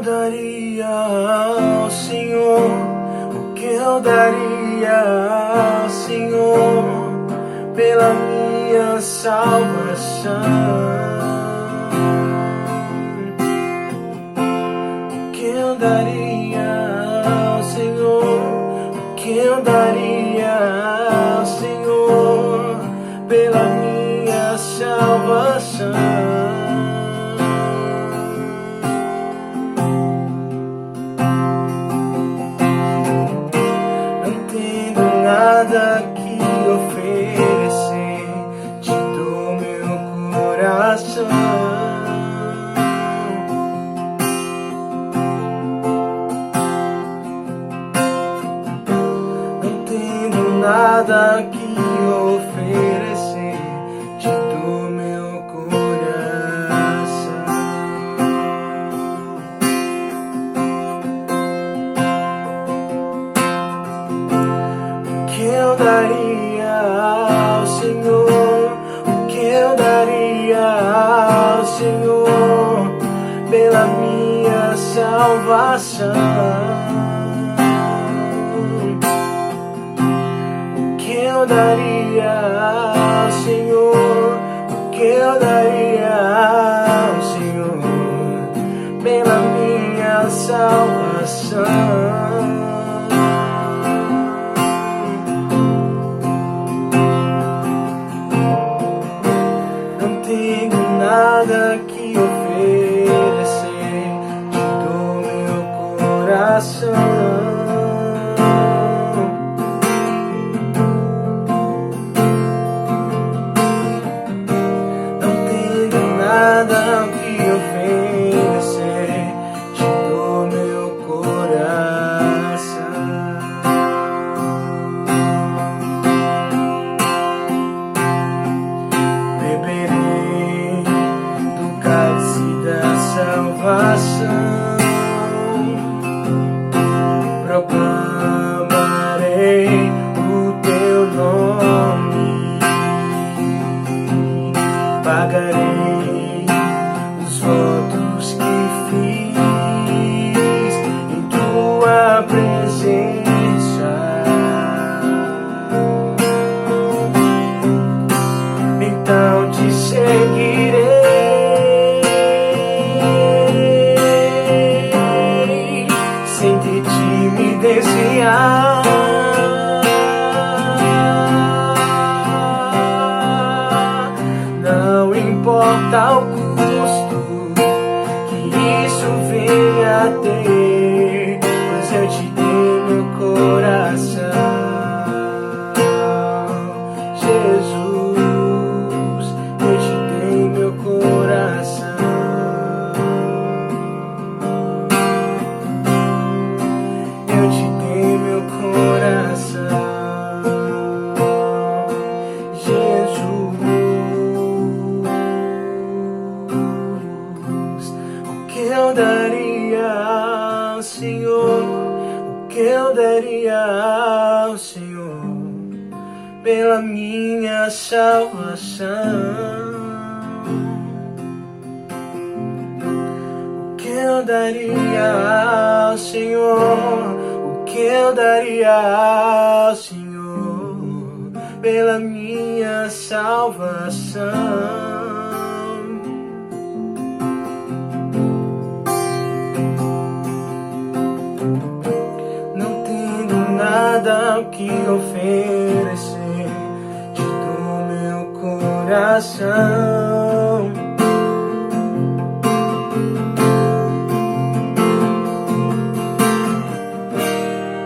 daria ao Senhor? O que eu daria ao Senhor pela minha salvação? O que eu daria ao Senhor? O que eu daria ao Senhor pela minha salvação? Nada que oferecer, te dou meu coração. Não tenho nada que oferecer, te dou meu coração. O que eu daria ao Senhor? O que eu daria ao Senhor pela minha salvação? O que eu daria ao Senhor? O que eu daria ao Senhor pela minha salvação? Nada que oferecer, te dou meu coração. Não tenho nada que oferecer, te dou meu coração. Beberei da salvação, proclamarei o teu nome, pagarei os votos que fiz em tua presença. Então te seguirei, sem de ti me desviar. Não importa o custo que isso venha a ter, pois eu te dei meu coração. Jesus, eu te dei meu coração. Eu daria ao Senhor, o que eu daria ao Senhor pela minha salvação? O que eu daria ao Senhor? O que eu daria ao Senhor pela minha salvação? Nada que oferecer, te dou meu coração.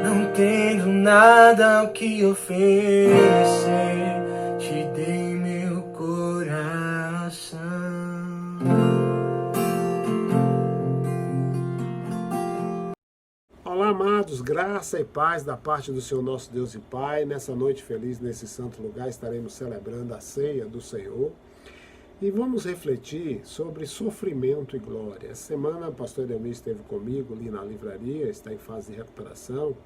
Não tenho nada que oferecer, te dei meu coração. Olá, amados, graça e paz da parte do Senhor nosso Deus e Pai. Nessa noite feliz, nesse santo lugar, estaremos celebrando a ceia do Senhor. E vamos refletir sobre sofrimento e glória. Essa semana o pastor Edelmir esteve comigo ali na livraria, está em fase de recuperação.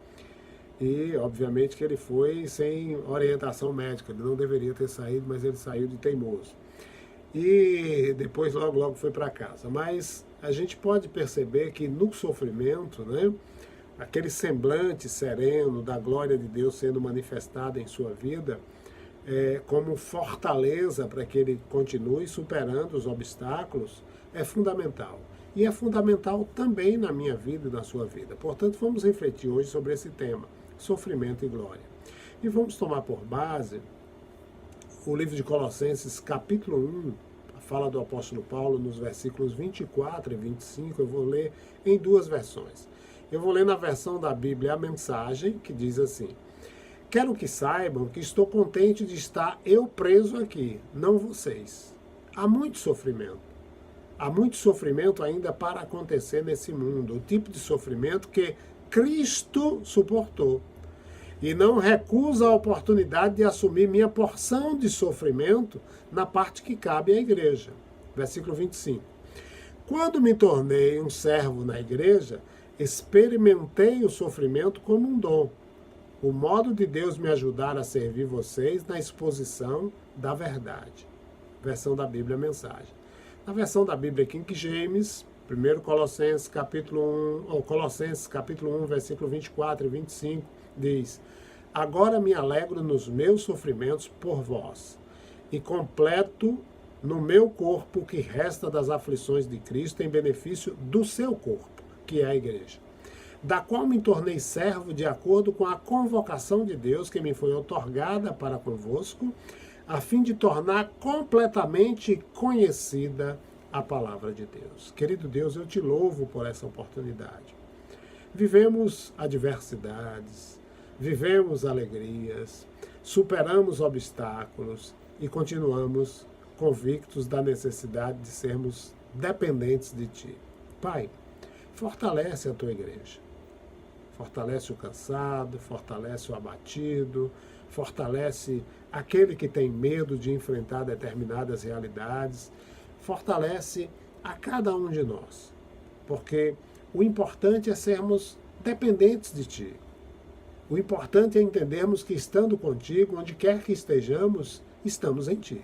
E, obviamente, que ele foi sem orientação médica. Ele não deveria ter saído, mas ele saiu de teimoso. e depois logo foi para casa. Mas a gente pode perceber que no sofrimento, né, aquele semblante sereno da glória de Deus sendo manifestada em sua vida, como fortaleza para que ele continue superando os obstáculos, é fundamental. E é fundamental também na minha vida e na sua vida. Portanto, vamos refletir hoje sobre esse tema, sofrimento e glória. E vamos tomar por base o livro de Colossenses, capítulo 1, a fala do apóstolo Paulo, nos versículos 24 e 25, eu vou ler em duas versões. Eu vou ler na versão da Bíblia a mensagem, que diz assim: quero que saibam que estou contente de estar eu preso aqui, não vocês. Há muito sofrimento. Há muito sofrimento ainda para acontecer nesse mundo. O tipo de sofrimento que Cristo suportou. E não recusa a oportunidade de assumir minha porção de sofrimento na parte que cabe à igreja. Versículo 25. Quando me tornei um servo na igreja, experimentei o sofrimento como um dom. O modo de Deus me ajudar a servir vocês na exposição da verdade. Versão da Bíblia, mensagem. Na versão da Bíblia King James, 1 Colossenses capítulo 1, versículo 24 e 25, diz: agora me alegro nos meus sofrimentos por vós, e completo no meu corpo o que resta das aflições de Cristo em benefício do seu corpo, que é a igreja, da qual me tornei servo de acordo com a convocação de Deus que me foi outorgada para convosco, a fim de tornar completamente conhecida a palavra de Deus. Querido Deus, eu te louvo por essa oportunidade. Vivemos adversidades, vivemos alegrias, superamos obstáculos e continuamos convictos da necessidade de sermos dependentes de Ti. Pai, fortalece a Tua igreja. Fortalece o cansado, fortalece o abatido, fortalece aquele que tem medo de enfrentar determinadas realidades, fortalece a cada um de nós, porque o importante é sermos dependentes de Ti. O importante é entendermos que estando contigo, onde quer que estejamos, estamos em Ti.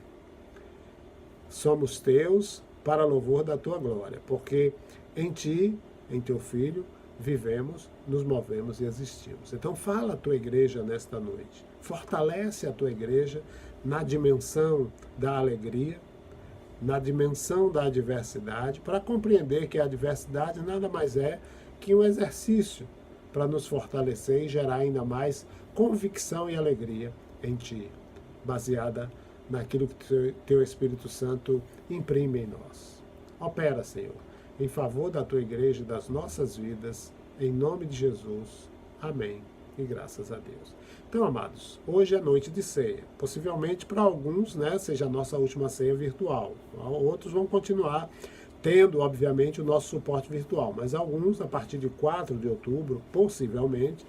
Somos Teus para louvor da Tua glória, porque em Ti, em Teu Filho, vivemos, nos movemos e existimos. Então fala a Tua igreja nesta noite. Fortalece a Tua igreja na dimensão da alegria, na dimensão da adversidade, para compreender que a adversidade nada mais é que um exercício para nos fortalecer e gerar ainda mais convicção e alegria em Ti, baseada naquilo que Teu Espírito Santo imprime em nós. Opera, Senhor, em favor da Tua igreja e das nossas vidas, em nome de Jesus. Amém. E graças a Deus. Então, amados, hoje é noite de ceia. Possivelmente para alguns, né, seja a nossa última ceia virtual. Outros vão continuar tendo, obviamente, o nosso suporte virtual. Mas alguns, a partir de 4 de outubro, possivelmente,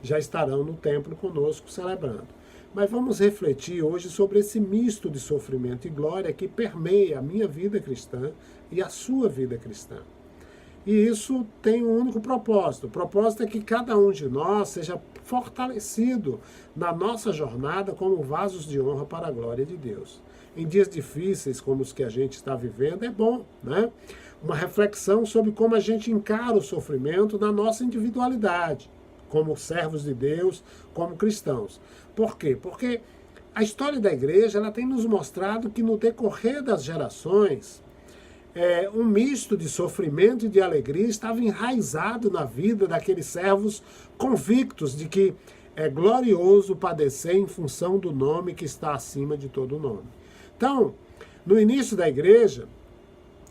já estarão no templo conosco celebrando. Mas vamos refletir hoje sobre esse misto de sofrimento e glória que permeia a minha vida cristã e a sua vida cristã. E isso tem um único propósito. O propósito é que cada um de nós seja fortalecido na nossa jornada como vasos de honra para a glória de Deus. Em dias difíceis como os que a gente está vivendo, é bom, né? Uma reflexão sobre como a gente encara o sofrimento na nossa individualidade, como servos de Deus, como cristãos. Por quê? Porque a história da igreja ela tem nos mostrado que no decorrer das gerações, um misto de sofrimento e de alegria estava enraizado na vida daqueles servos convictos de que é glorioso padecer em função do nome que está acima de todo nome. Então, no início da igreja,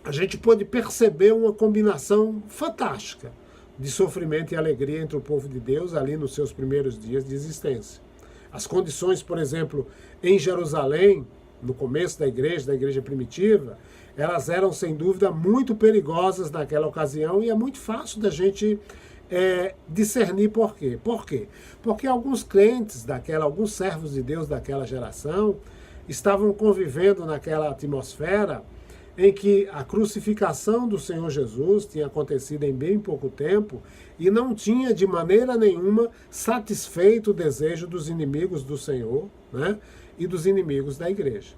a gente pôde perceber uma combinação fantástica de sofrimento e alegria entre o povo de Deus ali nos seus primeiros dias de existência. As condições, por exemplo, em Jerusalém, no começo da igreja primitiva, elas eram, sem dúvida, muito perigosas naquela ocasião e é muito fácil da gente discernir por quê. Por quê? Porque alguns crentes alguns servos de Deus daquela geração estavam convivendo naquela atmosfera em que a crucificação do Senhor Jesus tinha acontecido em bem pouco tempo e não tinha de maneira nenhuma satisfeito o desejo dos inimigos do Senhor, né, e dos inimigos da igreja.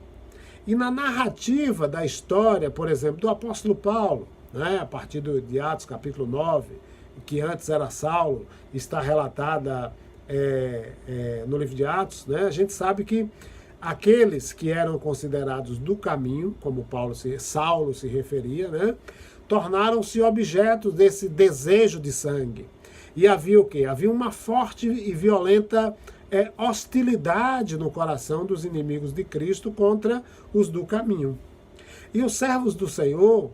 E na narrativa da história, por exemplo, do apóstolo Paulo, né, a partir de Atos capítulo 9, que antes era Saulo, está relatada no livro de Atos, né, a gente sabe que aqueles que eram considerados do caminho, como Saulo se referia, né, tornaram-se objetos desse desejo de sangue. E havia o quê? Havia uma forte e violenta hostilidade no coração dos inimigos de Cristo contra os do caminho. E os servos do Senhor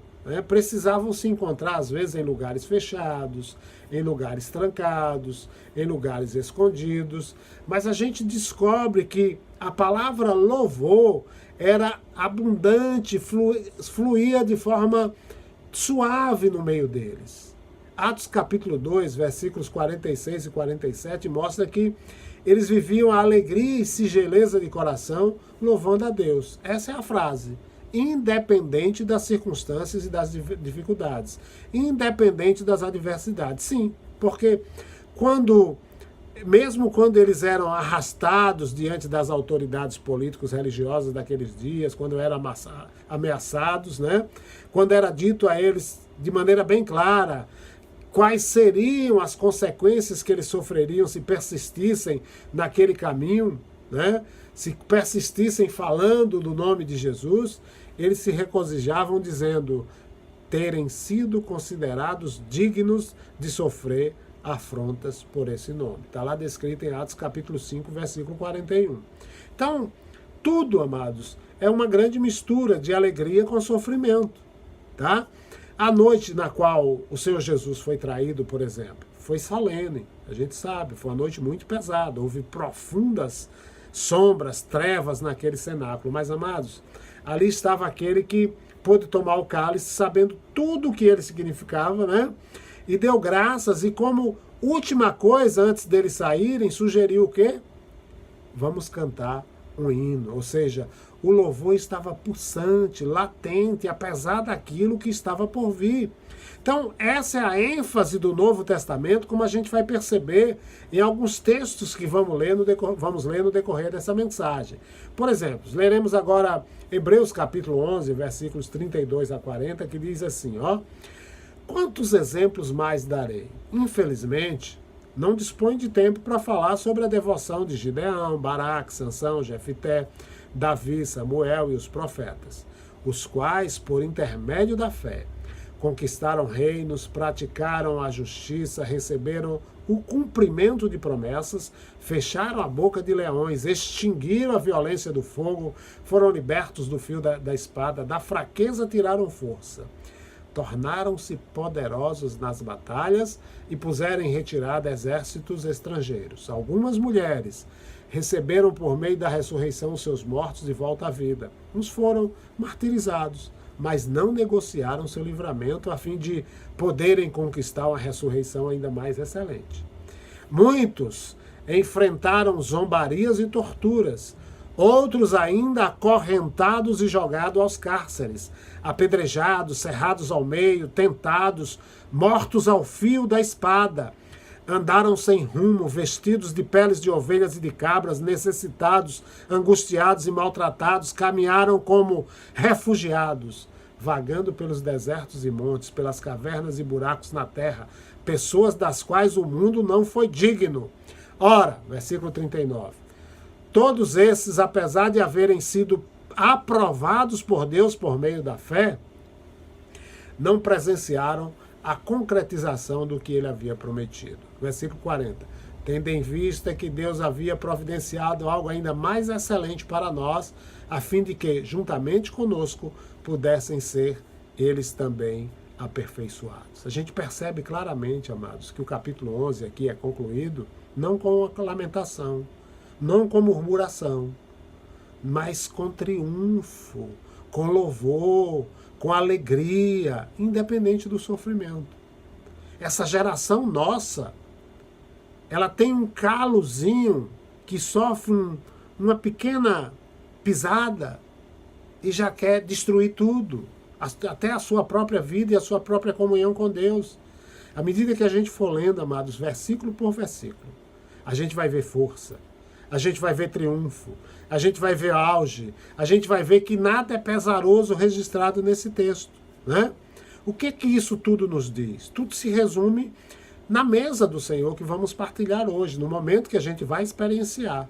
precisavam se encontrar, às vezes, em lugares fechados, em lugares trancados, em lugares escondidos. Mas a gente descobre que a palavra louvor era abundante, fluía de forma suave no meio deles. Atos capítulo 2, versículos 46 e 47, mostra que eles viviam a alegria e singeleza de coração, louvando a Deus. Essa é a frase. Independente das circunstâncias e das dificuldades. Independente das adversidades. Sim, porque mesmo quando eles eram arrastados diante das autoridades políticos religiosas daqueles dias, quando eram ameaçados, né? Quando era dito a eles de maneira bem clara quais seriam as consequências que eles sofreriam se persistissem naquele caminho, né? Se persistissem falando do nome de Jesus, eles se regozijavam dizendo terem sido considerados dignos de sofrer afrontas por esse nome. Está lá descrito em Atos capítulo 5, versículo 41. Então, tudo, amados, é uma grande mistura de alegria com sofrimento, tá? A noite na qual o Senhor Jesus foi traído, por exemplo, foi solene, a gente sabe, foi uma noite muito pesada, houve profundas sombras, trevas naquele cenáculo. Mas, amados, ali estava aquele que pôde tomar o cálice sabendo tudo o que ele significava, né? E deu graças, e como última coisa, antes deles saírem, sugeriu o quê? Vamos cantar um hino, ou seja, o louvor estava pulsante, latente, apesar daquilo que estava por vir. Então, essa é a ênfase do Novo Testamento, como a gente vai perceber em alguns textos que vamos ler no decorrer dessa mensagem. Por exemplo, leremos agora Hebreus capítulo 11, versículos 32 a 40, que diz assim, ó: quantos exemplos mais darei? Infelizmente, não dispõe de tempo para falar sobre a devoção de Gideão, Baraque, Sansão, Jefité, Davi, Samuel e os profetas, os quais, por intermédio da fé, conquistaram reinos, praticaram a justiça, receberam o cumprimento de promessas, fecharam a boca de leões, extinguiram a violência do fogo, foram libertos do fio da espada, da fraqueza tiraram força. Tornaram-se poderosos nas batalhas e puseram em retirada exércitos estrangeiros. Algumas mulheres receberam por meio da ressurreição os seus mortos de volta à vida. Uns foram martirizados, mas não negociaram seu livramento a fim de poderem conquistar uma ressurreição ainda mais excelente. Muitos enfrentaram zombarias e torturas, outros ainda acorrentados e jogados aos cárceres, apedrejados, cerrados ao meio, tentados, mortos ao fio da espada. Andaram sem rumo, vestidos de peles de ovelhas e de cabras, necessitados, angustiados e maltratados, caminharam como refugiados, vagando pelos desertos e montes, pelas cavernas e buracos na terra, pessoas das quais o mundo não foi digno. Ora, versículo 39, todos esses, apesar de haverem sido aprovados por Deus por meio da fé, não presenciaram a concretização do que ele havia prometido. Versículo 40. Tendo em vista que Deus havia providenciado algo ainda mais excelente para nós, a fim de que, juntamente conosco, pudessem ser eles também aperfeiçoados. A gente percebe claramente, amados, que o capítulo 11 aqui é concluído não com uma lamentação, não com murmuração, mas com triunfo, com louvor, com alegria, independente do sofrimento. Essa geração nossa, ela tem um calozinho que sofre uma pequena pisada e já quer destruir tudo, até a sua própria vida e a sua própria comunhão com Deus. À medida que a gente for lendo, amados, versículo por versículo, a gente vai ver força, a gente vai ver triunfo, a gente vai ver auge, a gente vai ver que nada é pesaroso registrado nesse texto, né? O que isso tudo nos diz? Tudo se resume na mesa do Senhor que vamos partilhar hoje, no momento que a gente vai experienciar.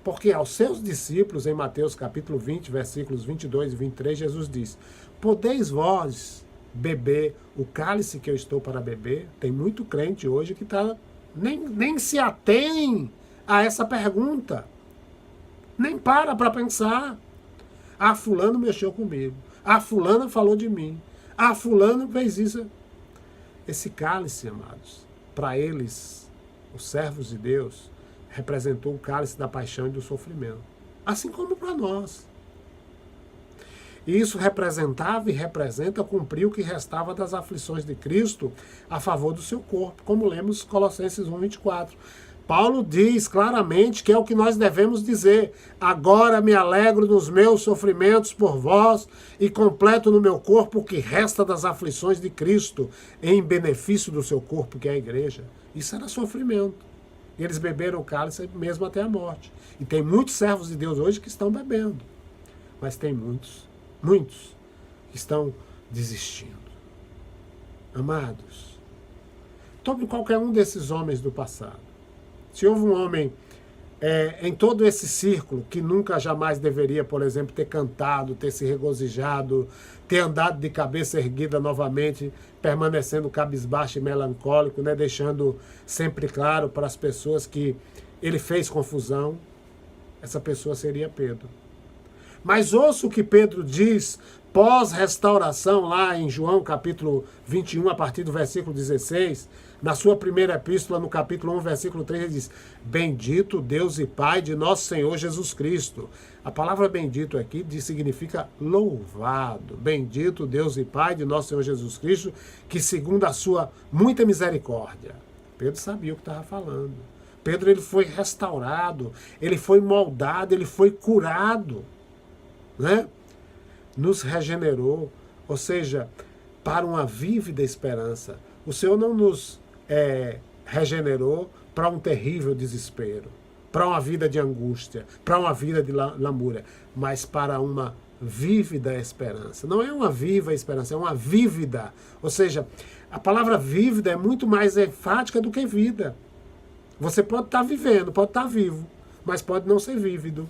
Porque aos seus discípulos, em Mateus capítulo 20, versículos 22 e 23, Jesus diz: podeis vós beber o cálice que eu estou para beber? Tem muito crente hoje que nem se atém a essa pergunta. Nem para pensar. Ah, fulano mexeu comigo. Ah, fulano falou de mim. Ah, fulano fez isso. Esse cálice, amados, para eles, os servos de Deus, representou o cálice da paixão e do sofrimento. Assim como para nós. E isso representava e representa cumprir o que restava das aflições de Cristo a favor do seu corpo, como lemos Colossenses 1:24. Paulo diz claramente que é o que nós devemos dizer: agora me alegro nos meus sofrimentos por vós e completo no meu corpo o que resta das aflições de Cristo em benefício do seu corpo, que é a igreja. Isso era sofrimento. E eles beberam o cálice mesmo até a morte. E tem muitos servos de Deus hoje que estão bebendo. Mas tem muitos que estão desistindo. Amados, tome qualquer um desses homens do passado. Se houve um homem em todo esse círculo que nunca jamais deveria, por exemplo, ter cantado, ter se regozijado, ter andado de cabeça erguida novamente, permanecendo cabisbaixo e melancólico, né, deixando sempre claro para as pessoas que ele fez confusão, essa pessoa seria Pedro. Mas ouça o que Pedro diz pós-restauração lá em João capítulo 21, a partir do versículo 16, na sua primeira epístola, no capítulo 1, versículo 3, ele diz: bendito Deus e Pai de nosso Senhor Jesus Cristo. A palavra bendito aqui significa louvado. Bendito Deus e Pai de nosso Senhor Jesus Cristo, que segundo a sua muita misericórdia. Pedro sabia o que estava falando. Pedro, ele foi restaurado, ele foi moldado, ele foi curado, né? Nos regenerou, ou seja, para uma vívida esperança. O Senhor não nos regenerou para um terrível desespero, para uma vida de angústia, para uma vida de lamúria, mas para uma vívida esperança. Não é uma viva esperança, é uma vívida. Ou seja, a palavra vívida é muito mais enfática do que vida. Você pode estar vivendo, pode estar vivo, mas pode não ser vívido.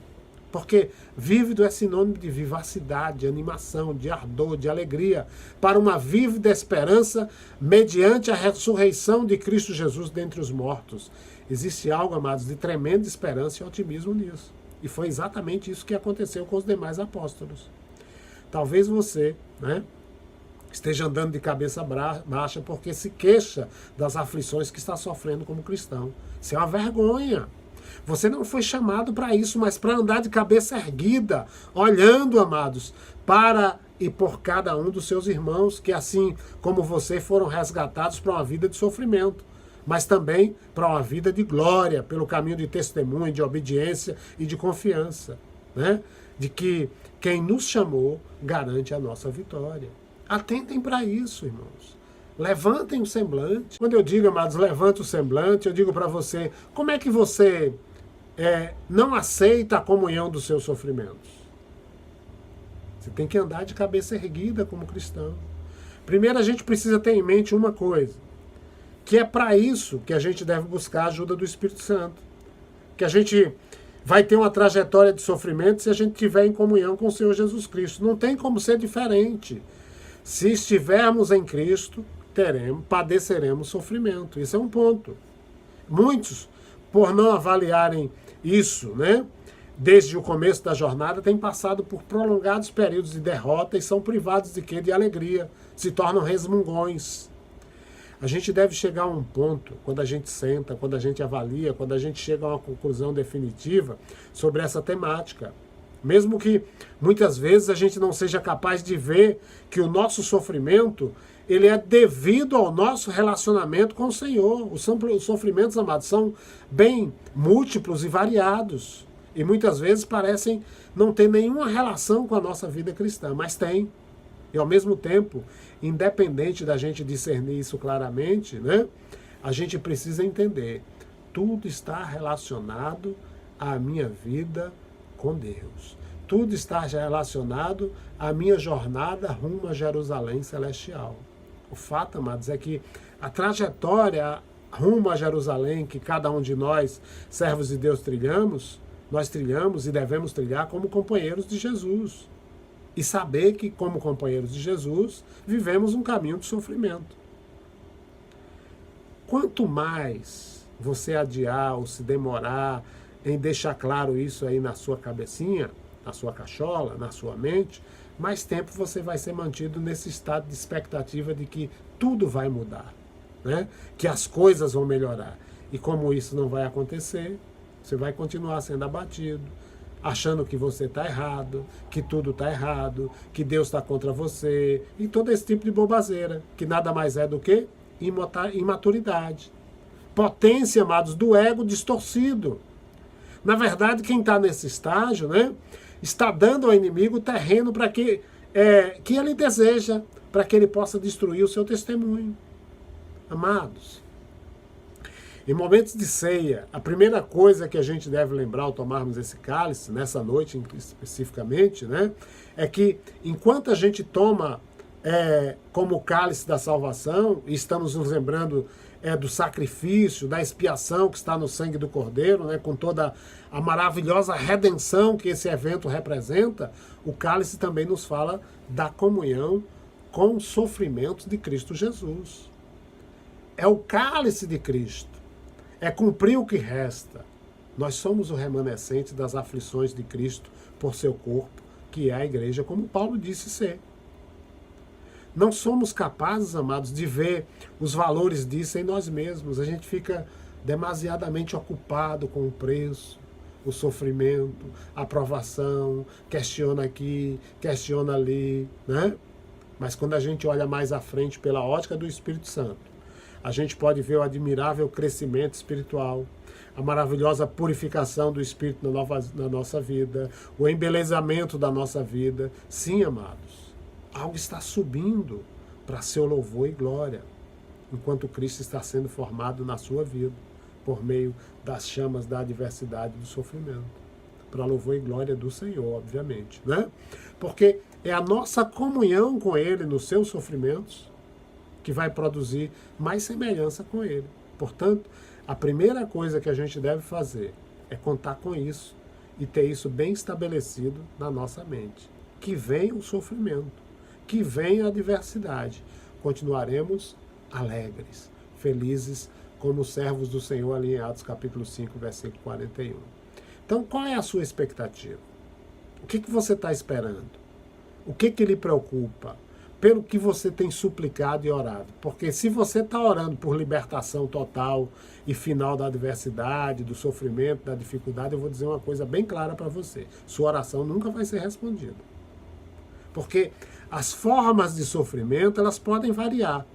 Porque vívido é sinônimo de vivacidade, de animação, de ardor, de alegria, para uma vívida esperança mediante a ressurreição de Cristo Jesus dentre os mortos. Existe algo, amados, de tremenda esperança e otimismo nisso. E foi exatamente isso que aconteceu com os demais apóstolos. Talvez você, né, esteja andando de cabeça baixa porque se queixa das aflições que está sofrendo como cristão. Isso é uma vergonha. Você não foi chamado para isso, mas para andar de cabeça erguida, olhando, amados, para e por cada um dos seus irmãos, que assim como você foram resgatados para uma vida de sofrimento, mas também para uma vida de glória, pelo caminho de testemunho, de obediência e de confiança, né? De que quem nos chamou garante a nossa vitória. Atentem para isso, irmãos. Levantem o semblante. Quando eu digo, amados, levante o semblante, eu digo para você, como é que você não aceita a comunhão dos seus sofrimentos? Você tem que andar de cabeça erguida como cristão. Primeiro a gente precisa ter em mente uma coisa, que é para isso que a gente deve buscar a ajuda do Espírito Santo. Que a gente vai ter uma trajetória de sofrimento se a gente estiver em comunhão com o Senhor Jesus Cristo. Não tem como ser diferente. Se estivermos em Cristo, padeceremos sofrimento. Isso é um ponto. Muitos, por não avaliarem isso, né, desde o começo da jornada, têm passado por prolongados períodos de derrota e são privados de quê? De alegria. Se tornam resmungões. A gente deve chegar a um ponto, quando a gente senta, quando a gente avalia, quando a gente chega a uma conclusão definitiva sobre essa temática. Mesmo que muitas vezes a gente não seja capaz de ver que o nosso sofrimento ele é devido ao nosso relacionamento com o Senhor. Os sofrimentos, amados, são bem múltiplos e variados. E muitas vezes parecem não ter nenhuma relação com a nossa vida cristã, mas tem. E ao mesmo tempo, independente da gente discernir isso claramente, né, a gente precisa entender, tudo está relacionado à minha vida com Deus. Tudo está relacionado à minha jornada rumo a Jerusalém celestial. O fato, amados, é que a trajetória rumo a Jerusalém que cada um de nós, servos de Deus, nós trilhamos e devemos trilhar como companheiros de Jesus. E saber que, como companheiros de Jesus, vivemos um caminho de sofrimento. Quanto mais você adiar ou se demorar em deixar claro isso aí na sua cabecinha, na sua cachola, na sua mente, mais tempo você vai ser mantido nesse estado de expectativa de que tudo vai mudar, né? Que as coisas vão melhorar. E como isso não vai acontecer, você vai continuar sendo abatido, achando que você está errado, que tudo está errado, que Deus está contra você, e todo esse tipo de bobaseira, que nada mais é do que imaturidade. Potência, amados, do ego distorcido. Na verdade, quem está nesse estágio, né, está dando ao inimigo terreno para que ele deseja, para que ele possa destruir o seu testemunho. Amados, em momentos de ceia, a primeira coisa que a gente deve lembrar ao tomarmos esse cálice, nessa noite especificamente, né, é que enquanto a gente toma como o cálice da salvação, e estamos nos lembrando do sacrifício, da expiação que está no sangue do Cordeiro, né, com toda a maravilhosa redenção que esse evento representa, o cálice também nos fala da comunhão com os sofrimentos de Cristo Jesus. É o cálice de Cristo. É cumprir o que resta. Nós somos o remanescente das aflições de Cristo por seu corpo, que é a igreja, como Paulo disse ser. Não somos capazes, amados, de ver os valores disso em nós mesmos. A gente fica demasiadamente ocupado com o preço, o sofrimento, a provação, questiona aqui, questiona ali, né? Mas quando a gente olha mais à frente pela ótica do Espírito Santo, a gente pode ver o admirável crescimento espiritual, a maravilhosa purificação do Espírito na nossa vida, o embelezamento da nossa vida. Sim, amados, algo está subindo para seu louvor e glória, enquanto Cristo está sendo formado na sua vida, por meio das chamas da adversidade e do sofrimento, para louvor e glória do Senhor, obviamente, né? Porque é a nossa comunhão com Ele nos seus sofrimentos que vai produzir mais semelhança com Ele. Portanto, a primeira coisa que a gente deve fazer é contar com isso e ter isso bem estabelecido na nossa mente. Que venha o sofrimento, que venha a adversidade, continuaremos alegres, felizes, como servos do Senhor, ali em Atos capítulo 5, versículo 41. Então, qual é a sua expectativa? O que você está esperando? O que lhe preocupa? Pelo que você tem suplicado e orado. Porque se você está orando por libertação total e final da adversidade, do sofrimento, da dificuldade, eu vou dizer uma coisa bem clara para você. Sua oração nunca vai ser respondida. Porque as formas de sofrimento, elas podem variar.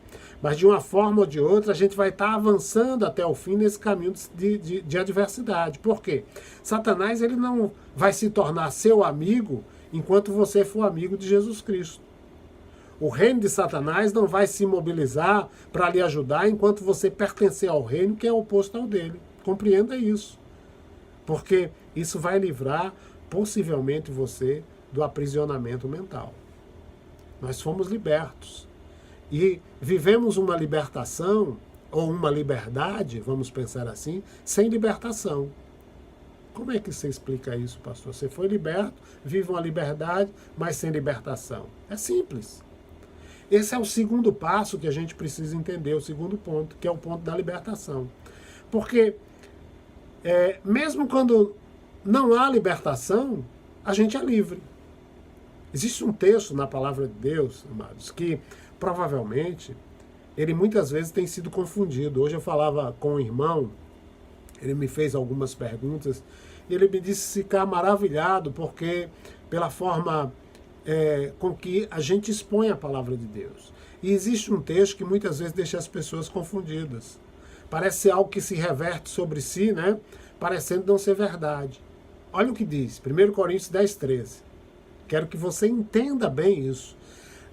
Mas de uma forma ou de outra, a gente vai estar avançando até o fim nesse caminho de adversidade. Por quê? Satanás, ele não vai se tornar seu amigo enquanto você for amigo de Jesus Cristo. O reino de Satanás não vai se mobilizar para lhe ajudar enquanto você pertencer ao reino que é oposto ao dele. Compreenda isso. Porque isso vai livrar, possivelmente, você do aprisionamento mental. Nós fomos libertos. E vivemos uma libertação, ou uma liberdade, vamos pensar assim, sem libertação. Como é que você explica isso, pastor? Você foi liberto, vive uma liberdade, mas sem libertação. É simples. Esse é o segundo passo que a gente precisa entender, o segundo ponto, que é o ponto da libertação. Porque mesmo quando não há libertação, a gente é livre. Existe um texto na palavra de Deus, amados, que provavelmente ele muitas vezes tem sido confundido. Hoje eu falava com um irmão, ele me fez algumas perguntas, e ele me disse ficar maravilhado, porque pela forma com que a gente expõe a palavra de Deus. E existe um texto que muitas vezes deixa as pessoas confundidas. Parece ser algo que se reverte sobre si, né? Parecendo não ser verdade. Olha o que diz, 1 Coríntios 10, 13. Quero que você entenda bem isso.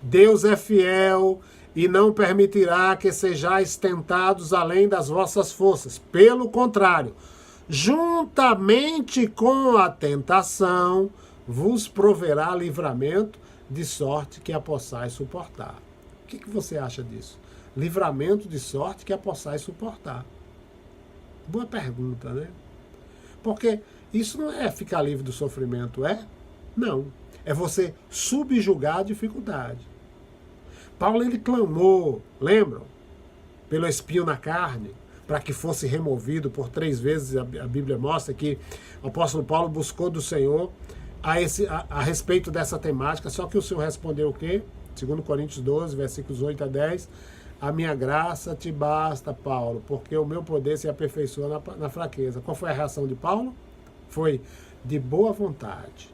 Deus é fiel e não permitirá que sejais tentados além das vossas forças. Pelo contrário, juntamente com a tentação, vos proverá livramento, de sorte que a possais suportar. O que você acha disso? Livramento de sorte que a possais suportar. Boa pergunta, né? Porque isso não é ficar livre do sofrimento, é? Não. É você subjugar a dificuldade. Paulo, ele clamou, lembram? Pelo espinho na carne, para que fosse removido por 3 vezes. A Bíblia mostra que o apóstolo Paulo buscou do Senhor a respeito dessa temática, só que o Senhor respondeu o quê? 2 Coríntios 12, versículos 8 a 10, a minha graça te basta, Paulo, porque o meu poder se aperfeiçoa na fraqueza. Qual foi a reação de Paulo? Foi de boa vontade,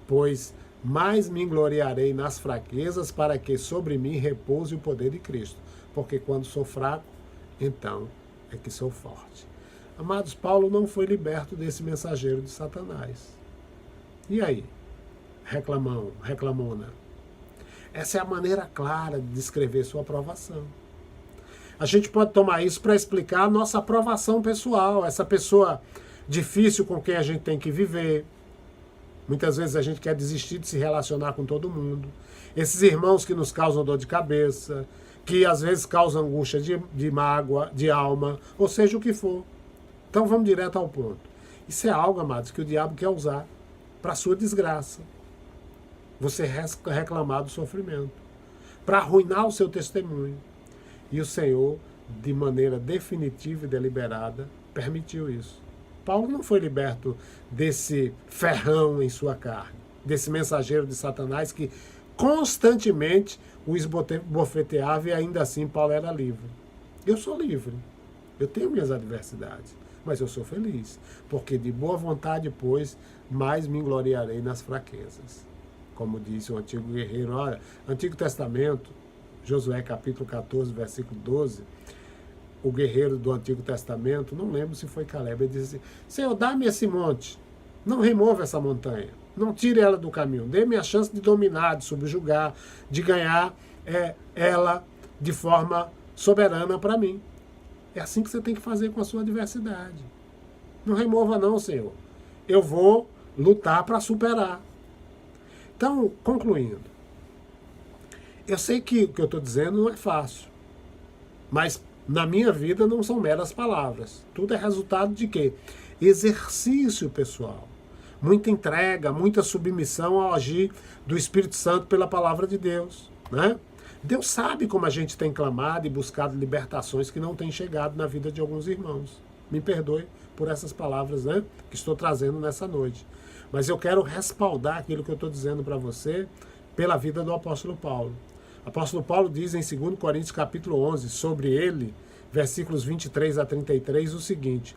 pois mais me gloriarei nas fraquezas, para que sobre mim repouse o poder de Cristo, porque quando sou fraco, então é que sou forte. Amados, Paulo não foi liberto desse mensageiro de Satanás. E aí? Reclamona. Essa é a maneira clara de descrever sua aprovação. A gente pode tomar isso para explicar a nossa aprovação pessoal, essa pessoa difícil com quem a gente tem que viver. Muitas vezes a gente quer desistir de se relacionar com todo mundo. Esses irmãos que nos causam dor de cabeça, que às vezes causam angústia de mágoa, de alma, ou seja o que for. Então vamos direto ao ponto. Isso é algo, amados, que o diabo quer usar para a sua desgraça. Você reclamar do sofrimento, para arruinar o seu testemunho. E o Senhor, de maneira definitiva e deliberada, permitiu isso. Paulo não foi liberto desse ferrão em sua carne, desse mensageiro de Satanás que constantemente o esbofeteava, e ainda assim Paulo era livre. Eu sou livre, eu tenho minhas adversidades, mas eu sou feliz, porque de boa vontade, pois, mais me gloriarei nas fraquezas. Como disse o antigo guerreiro, olha, Antigo Testamento, Josué capítulo 14, versículo 12, o guerreiro do Antigo Testamento, não lembro se foi Caleb, ele disse assim: Senhor, dá-me esse monte, não remova essa montanha, não tire ela do caminho, dê-me a chance de dominar, de subjugar, de ganhar ela de forma soberana para mim. É assim que você tem que fazer com a sua adversidade. Não remova não, Senhor. Eu vou lutar para superar. Então, concluindo, eu sei que o que eu estou dizendo não é fácil, mas na minha vida não são meras palavras. Tudo é resultado de quê? Exercício pessoal. Muita entrega, muita submissão ao agir do Espírito Santo pela palavra de Deus, né? Deus sabe como a gente tem clamado e buscado libertações que não têm chegado na vida de alguns irmãos. Me perdoe por essas palavras, né, que estou trazendo nessa noite. Mas eu quero respaldar aquilo que eu estou dizendo para você pela vida do apóstolo Paulo. O apóstolo Paulo diz em 2 Coríntios capítulo 11, sobre ele, versículos 23 a 33, o seguinte: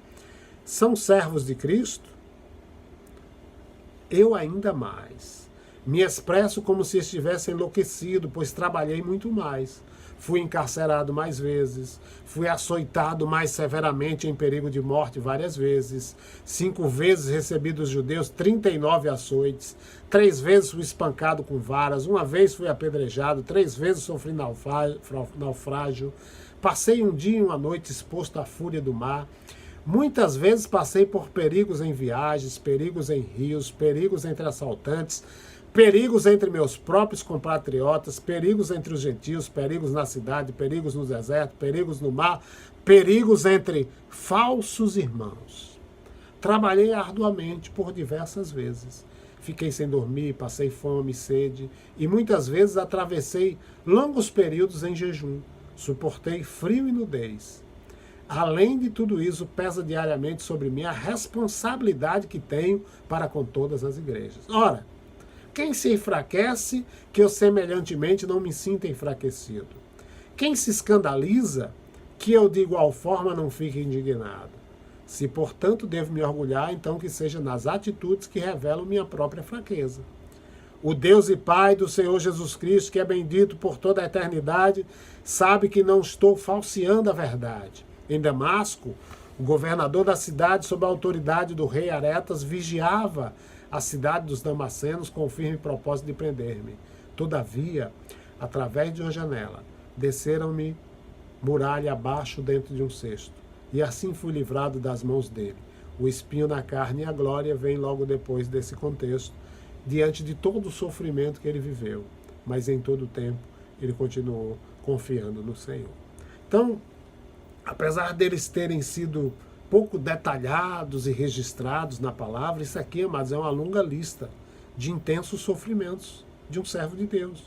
são servos de Cristo? Eu ainda mais. Me expresso como se estivesse enlouquecido, pois trabalhei muito mais. Fui encarcerado mais vezes, fui açoitado mais severamente em perigo de morte várias vezes, 5 vezes recebi dos judeus 39 açoites, 3 vezes fui espancado com varas, 1 vez fui apedrejado, 3 vezes sofri naufrágio, passei um dia e uma noite exposto à fúria do mar, muitas vezes passei por perigos em viagens, perigos em rios, perigos entre assaltantes, perigos entre meus próprios compatriotas, perigos entre os gentios, perigos na cidade, perigos no deserto, perigos no mar, perigos entre falsos irmãos. Trabalhei arduamente por diversas vezes. Fiquei sem dormir, passei fome, sede, e muitas vezes atravessei longos períodos em jejum. Suportei frio e nudez. Além de tudo isso, pesa diariamente sobre mim a responsabilidade que tenho para com todas as igrejas. Ora, quem se enfraquece, que eu semelhantemente não me sinta enfraquecido. Quem se escandaliza, que eu de igual forma não fique indignado. Se, portanto, devo me orgulhar, então que seja nas atitudes que revelam minha própria fraqueza. O Deus e Pai do Senhor Jesus Cristo, que é bendito por toda a eternidade, sabe que não estou falseando a verdade. Em Damasco, o governador da cidade, sob a autoridade do rei Aretas, vigiava a cidade dos Damascenos com o firme propósito de prender-me. Todavia, através de uma janela, desceram-me muralha abaixo dentro de um cesto, e assim fui livrado das mãos dele. O espinho na carne e a glória vem logo depois desse contexto, diante de todo o sofrimento que ele viveu. Mas em todo o tempo ele continuou confiando no Senhor. Então, apesar deles terem sido pouco detalhados e registrados na palavra, isso aqui, amados, é uma longa lista de intensos sofrimentos de um servo de Deus.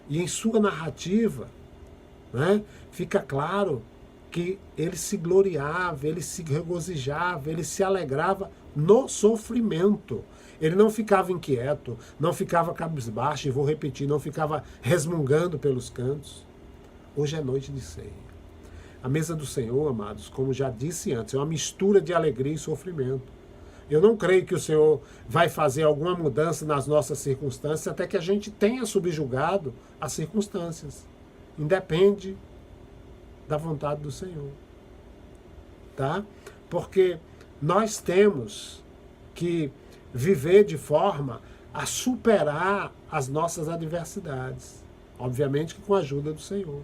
E em sua narrativa, né, fica claro que ele se gloriava, ele se regozijava, ele se alegrava no sofrimento. Ele não ficava inquieto, não ficava cabisbaixo, e vou repetir, não ficava resmungando pelos cantos. Hoje é noite de ceia. A mesa do Senhor, amados, como já disse antes, é uma mistura de alegria e sofrimento. Eu não creio que o Senhor vai fazer alguma mudança nas nossas circunstâncias até que a gente tenha subjugado as circunstâncias. Independe da vontade do Senhor. Tá? Porque nós temos que viver de forma a superar as nossas adversidades. Obviamente que com a ajuda do Senhor.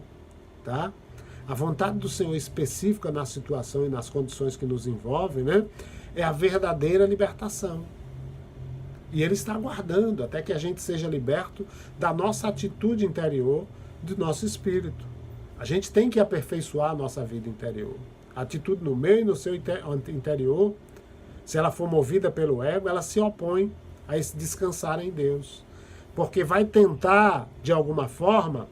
Tá? A vontade do Senhor específica na situação e nas condições que nos envolvem, né, é a verdadeira libertação. E Ele está aguardando até que a gente seja liberto da nossa atitude interior, do nosso espírito. A gente tem que aperfeiçoar a nossa vida interior. A atitude no meu e no seu interior, se ela for movida pelo ego, ela se opõe a esse descansar em Deus. Porque vai tentar, de alguma forma,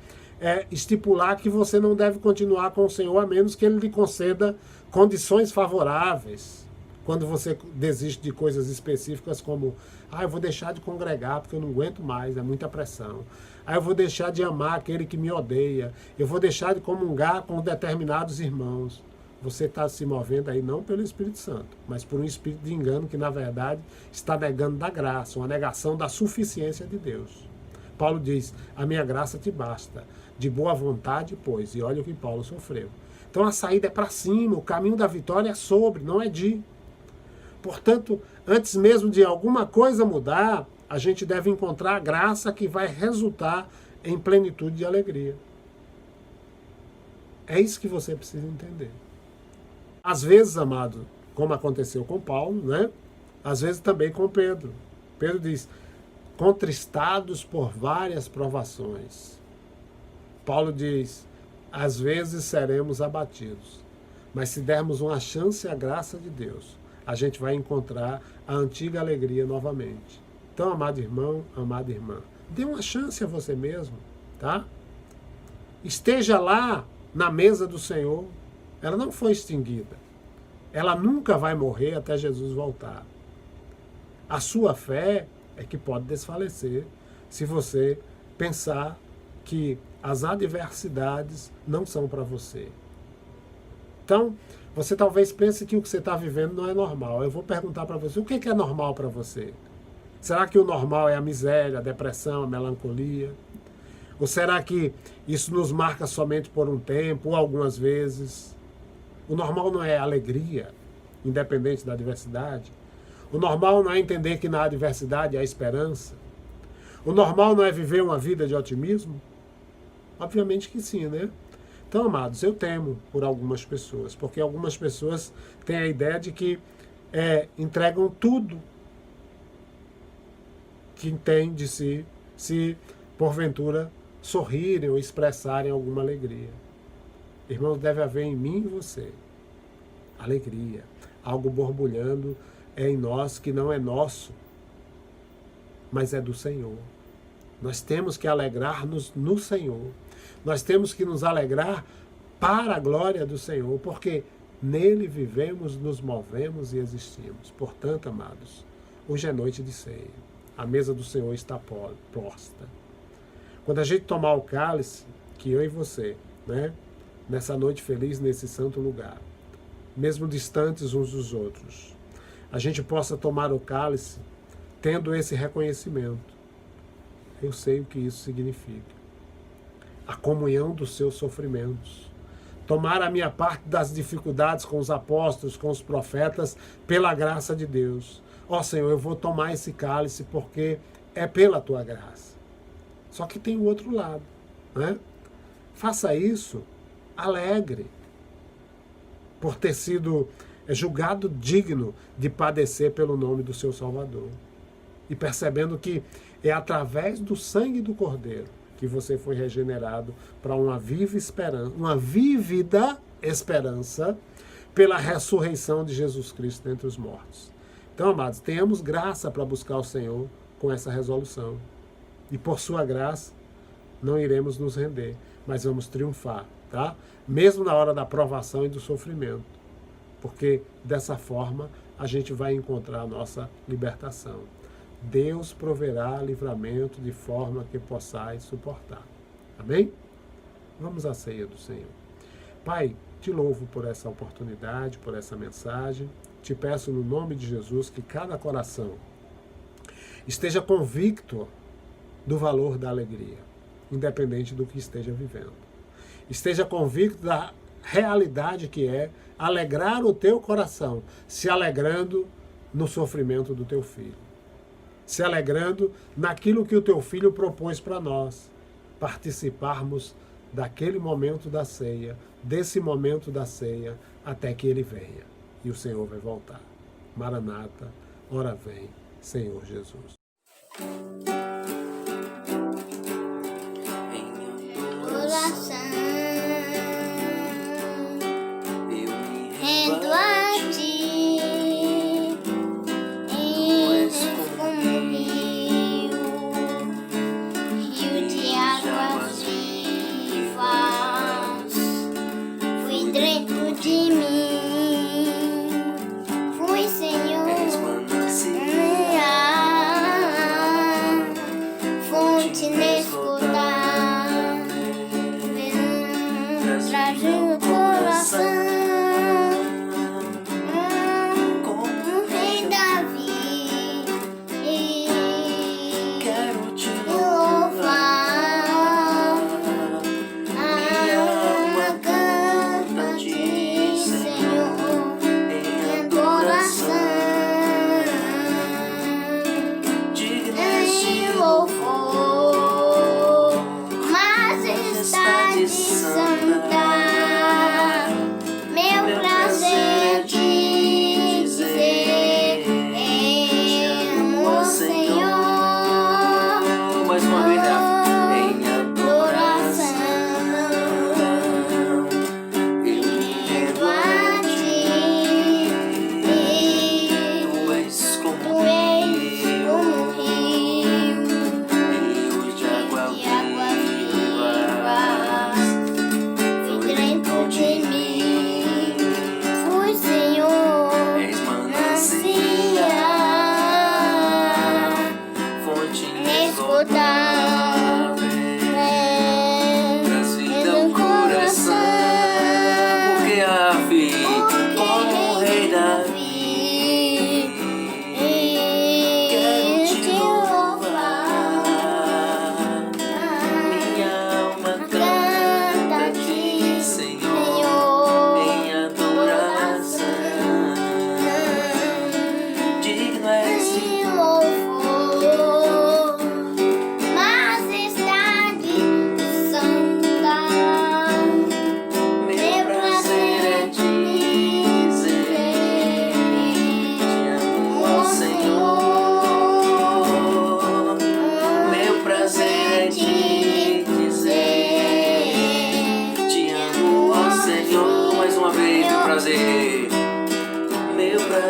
estipular que você não deve continuar com o Senhor a menos que Ele lhe conceda condições favoráveis. Quando você desiste de coisas específicas como, eu vou deixar de congregar porque eu não aguento mais, é muita pressão. Eu vou deixar de amar aquele que me odeia. Eu vou deixar de comungar com determinados irmãos. Você está se movendo aí não pelo Espírito Santo, mas por um espírito de engano que, na verdade, está negando da graça, uma negação da suficiência de Deus. Paulo diz, a minha graça te basta, de boa vontade, pois. E olha o que Paulo sofreu. Então a saída é para cima, o caminho da vitória é sobre, não é de. Portanto, antes mesmo de alguma coisa mudar, a gente deve encontrar a graça que vai resultar em plenitude de alegria. É isso que você precisa entender. Às vezes, amado, como aconteceu com Paulo, né? Às vezes também com Pedro. Pedro diz, contristados por várias provações. Paulo diz, às vezes seremos abatidos, mas se dermos uma chance à graça de Deus, a gente vai encontrar a antiga alegria novamente. Então, amado irmão, amada irmã, dê uma chance a você mesmo, tá? Esteja lá na mesa do Senhor. Ela não foi extinguida. Ela nunca vai morrer até Jesus voltar. A sua fé é que pode desfalecer se você pensar que as adversidades não são para você. Então, você talvez pense que o que você está vivendo não é normal. Eu vou perguntar para você, o que é normal para você? Será que o normal é a miséria, a depressão, a melancolia? Ou será que isso nos marca somente por um tempo, ou algumas vezes? O normal não é alegria, independente da adversidade? O normal não é entender que na adversidade há esperança? O normal não é viver uma vida de otimismo? Obviamente que sim, né? Então, amados, eu temo por algumas pessoas, porque algumas pessoas têm a ideia de que entregam tudo que tem de si, se porventura sorrirem ou expressarem alguma alegria. Irmãos, deve haver em mim e você alegria, algo borbulhando em nós que não é nosso, mas é do Senhor. Nós temos que alegrar-nos no Senhor. Nós temos que nos alegrar para a glória do Senhor, porque nele vivemos, nos movemos e existimos. Portanto, amados, hoje é noite de ceia. A mesa do Senhor está posta. Quando a gente tomar o cálice, que eu e você, né, nessa noite feliz, nesse santo lugar, mesmo distantes uns dos outros, a gente possa tomar o cálice tendo esse reconhecimento. Eu sei o que isso significa. A comunhão dos seus sofrimentos. Tomar a minha parte das dificuldades com os apóstolos, com os profetas, pela graça de Deus. Ó Senhor, eu vou tomar esse cálice porque é pela tua graça. Só que tem o outro lado, né? Faça isso alegre por ter sido é julgado digno de padecer pelo nome do seu Salvador. E percebendo que é através do sangue do Cordeiro que você foi regenerado para uma viva esperança, uma vívida esperança pela ressurreição de Jesus Cristo dentre os mortos. Então, amados, tenhamos graça para buscar o Senhor com essa resolução. E por sua graça, não iremos nos render, mas vamos triunfar, tá? Mesmo na hora da provação e do sofrimento. Porque dessa forma a gente vai encontrar a nossa libertação. Deus proverá livramento de forma que possais suportar. Amém? Vamos à ceia do Senhor. Pai, te louvo por essa oportunidade, por essa mensagem. Te peço no nome de Jesus que cada coração esteja convicto do valor da alegria, independente do que esteja vivendo. Esteja convicto da realidade que é alegrar o teu coração, se alegrando no sofrimento do teu filho. Se alegrando naquilo que o teu filho propôs para nós, participarmos daquele momento da ceia, desse momento da ceia, até que ele venha. E o Senhor vai voltar. Maranata, ora vem, Senhor Jesus. Rendo a ti, és como rio de águas vivas, fui dentro de mim, fui Senhor, fonte inesgotável, traz o coração.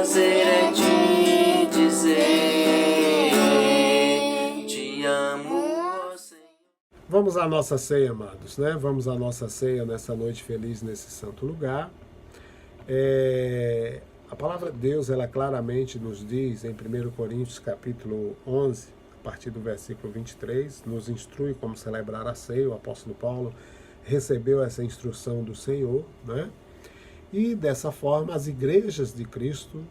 prazer é te dizer, te amo, ó Senhor. Vamos à nossa ceia, amados, né? Vamos à nossa ceia nessa noite feliz, nesse santo lugar. A palavra de Deus, ela claramente nos diz, em 1 Coríntios capítulo 11, a partir do versículo 23, nos instrui como celebrar a ceia. O apóstolo Paulo recebeu essa instrução do Senhor, né? E dessa forma as igrejas de Cristo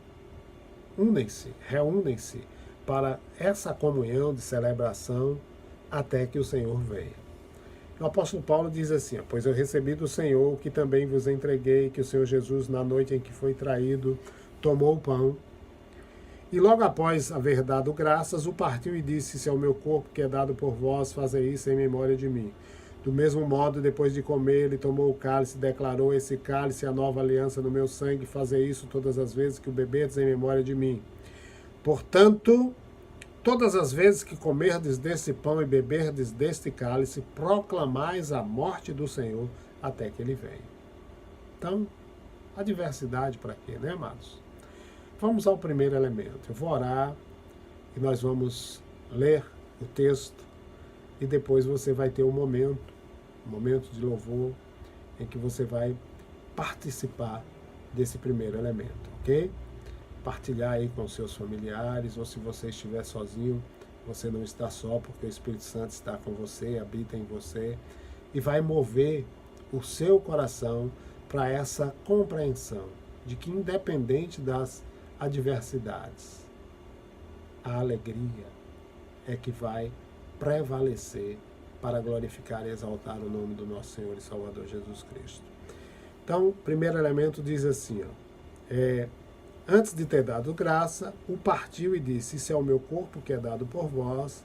reúnem-se para essa comunhão de celebração até que o Senhor venha. O apóstolo Paulo diz assim: pois eu recebi do Senhor o que também vos entreguei, que o Senhor Jesus, na noite em que foi traído, tomou o pão e logo após haver dado graças, o partiu e disse: se é o meu corpo que é dado por vós, fazei isso em memória de mim. Do mesmo modo, depois de comer, ele tomou o cálice e declarou: esse cálice é a nova aliança no meu sangue, fazer isso todas as vezes que o beberdes em memória de mim. Portanto, todas as vezes que comerdes desse pão e beberdes deste cálice, proclamais a morte do Senhor até que ele venha. Então, a diversidade para quê, né, amados? Vamos ao primeiro elemento. Eu vou orar e nós vamos ler o texto e depois você vai ter um momento de louvor em que você vai participar desse primeiro elemento, ok? Partilhar aí com seus familiares, ou se você estiver sozinho, você não está só, porque o Espírito Santo está com você, habita em você, e vai mover o seu coração para essa compreensão de que, independente das adversidades, a alegria é que vai prevalecer para glorificar e exaltar o nome do nosso Senhor e Salvador Jesus Cristo. Então, o primeiro elemento diz assim, antes de ter dado graça, o partiu e disse: isso é o meu corpo que é dado por vós,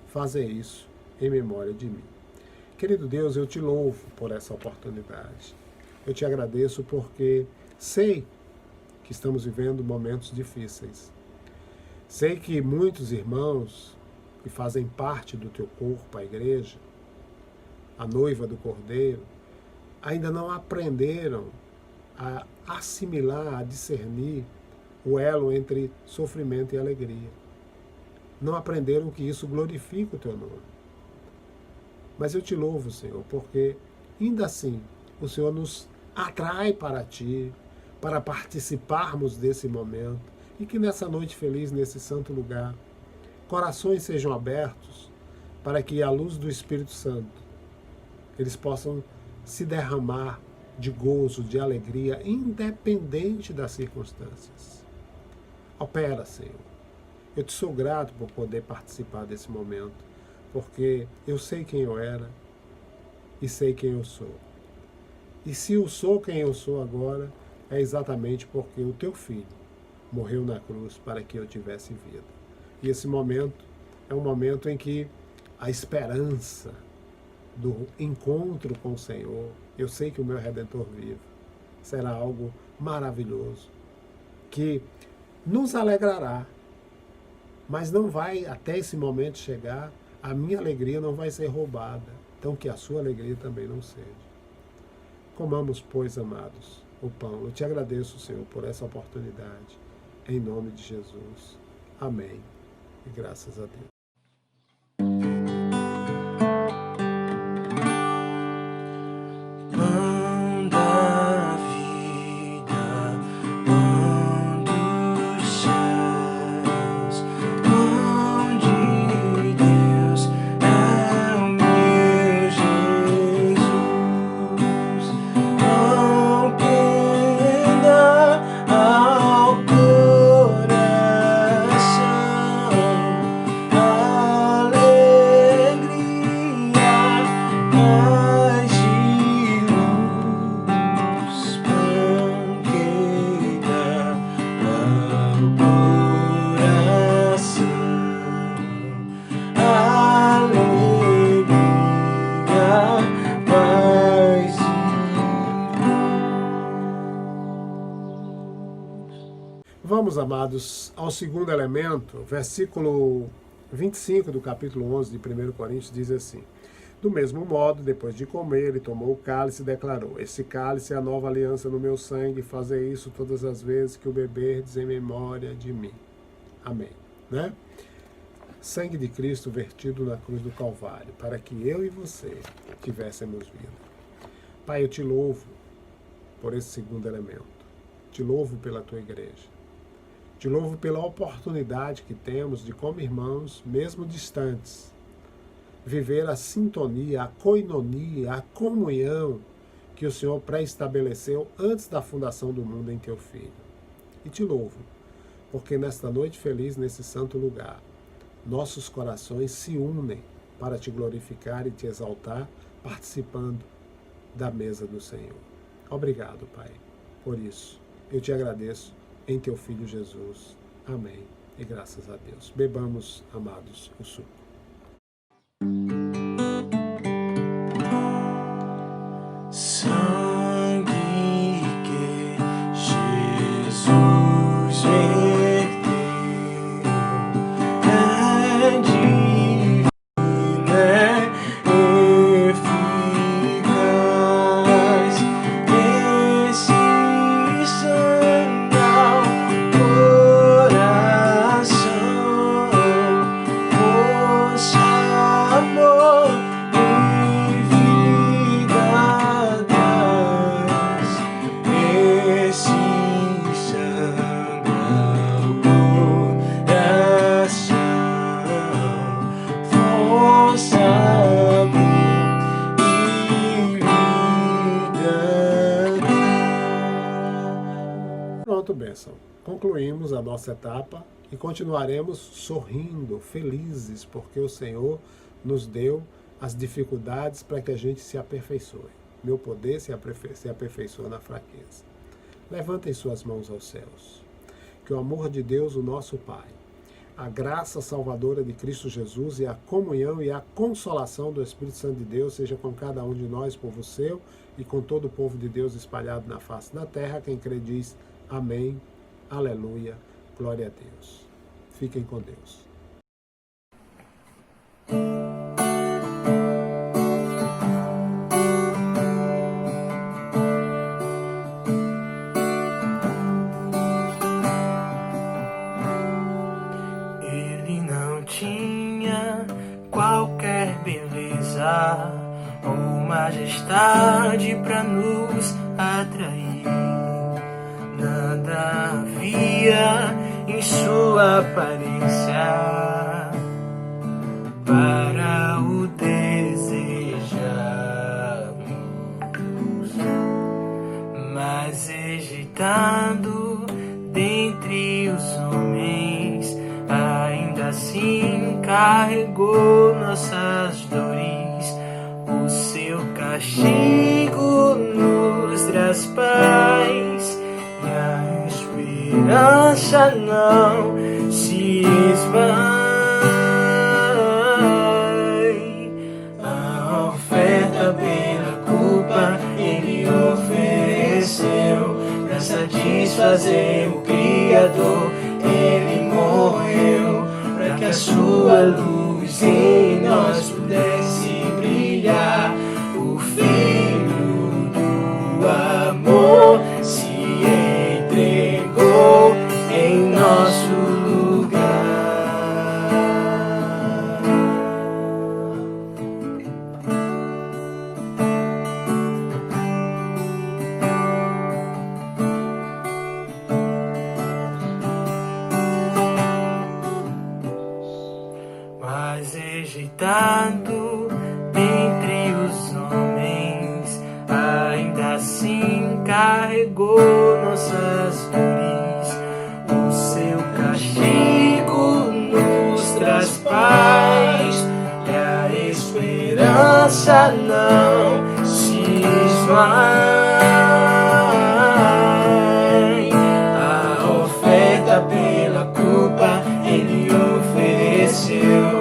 fazei isso em memória de mim. Querido Deus, eu te louvo por essa oportunidade. Eu te agradeço porque sei que estamos vivendo momentos difíceis. Sei que muitos irmãos que fazem parte do teu corpo, a igreja, a noiva do Cordeiro, ainda não aprenderam a assimilar, a discernir o elo entre sofrimento e alegria. Não aprenderam que isso glorifica o teu nome. Mas eu te louvo, Senhor, porque ainda assim o Senhor nos atrai para ti, para participarmos desse momento, e que nessa noite feliz, nesse santo lugar, corações sejam abertos para que a luz do Espírito Santo eles possam se derramar de gozo, de alegria, independente das circunstâncias. Opera, Senhor. Eu te sou grato por poder participar desse momento, porque eu sei quem eu era e sei quem eu sou. E se eu sou quem eu sou agora, é exatamente porque o teu filho morreu na cruz para que eu tivesse vida. E esse momento é um momento em que a esperança do encontro com o Senhor, eu sei que o meu Redentor vive, será algo maravilhoso, que nos alegrará, mas não vai, até esse momento chegar, a minha alegria não vai ser roubada, então que a sua alegria também não seja. Comamos, pois, amados, o pão. Eu te agradeço, Senhor, por essa oportunidade, em nome de Jesus. Amém. E graças a Deus. Pão da vida, pão dos céus, pão de Deus é o meu Jesus. Pão que dá ao coração alegria, paz e luz. Pão que dá ao coração alegria, paz e luz. Vamos, amados, ao segundo elemento, versículo 25 do capítulo 11 de 1 Coríntios diz assim: do mesmo modo, depois de comer, ele tomou o cálice e declarou: esse cálice é a nova aliança no meu sangue, fazei isso todas as vezes que o beberdes em memória de mim. Amém. Né? Sangue de Cristo vertido na cruz do Calvário, para que eu e você tivéssemos vida. Pai, eu te louvo por esse segundo elemento. Te louvo pela tua igreja. Te louvo pela oportunidade que temos de, como irmãos, mesmo distantes, viver a sintonia, a koinonia, a comunhão que o Senhor pré-estabeleceu antes da fundação do mundo em teu Filho. E te louvo, porque nesta noite feliz, nesse santo lugar, nossos corações se unem para te glorificar e te exaltar, participando da mesa do Senhor. Obrigado, Pai, por isso. Eu te agradeço em teu Filho Jesus. Amém. E graças a Deus. Bebamos, amados, o suco. Pronto, bênção. Concluímos a nossa etapa e continuaremos sorrindo, felizes, porque o Senhor nos deu as dificuldades para que a gente se aperfeiçoe. Meu poder se aperfeiçoa na fraqueza. Levantem suas mãos aos céus. Que o amor de Deus, o nosso Pai, a graça salvadora de Cristo Jesus e a comunhão e a consolação do Espírito Santo de Deus seja com cada um de nós, povo seu, e com todo o povo de Deus espalhado na face da terra. Quem crê diz amém, aleluia, glória a Deus. Fiquem com Deus. Ele não tinha qualquer beleza ou majestade para nos atrair. Nada havia em sua aparência para o desejarmos, mas rejeitado dentre os homens, ainda assim carregou nossas dores. O seu castigo nos traz paz e a esperança não se esvai. A oferta pela culpa ele ofereceu para satisfazer o Criador. Ele morreu para que a sua luz em nós pudesse brilhar. O Filho do amor se entregou em nosso lugar. Mas rejeitado dentre os homens, ainda assim carregou nossas dores. O seu castigo nos traz paz e a esperança não se esvai. A oferta pela culpa ele ofereceu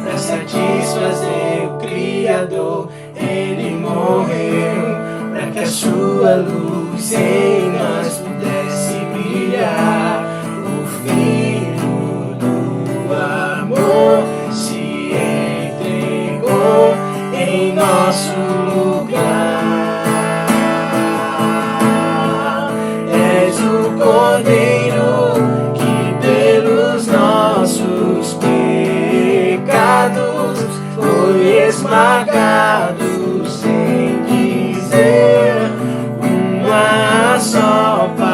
para satisfazer o Criador. Ele morreu para que a sua luz em nós pudesse brilhar. O Filho do amor se entregou em nosso lugar. És o Cordeiro que pelos nossos pecados foi esmagado, sem dizer uma só palavra.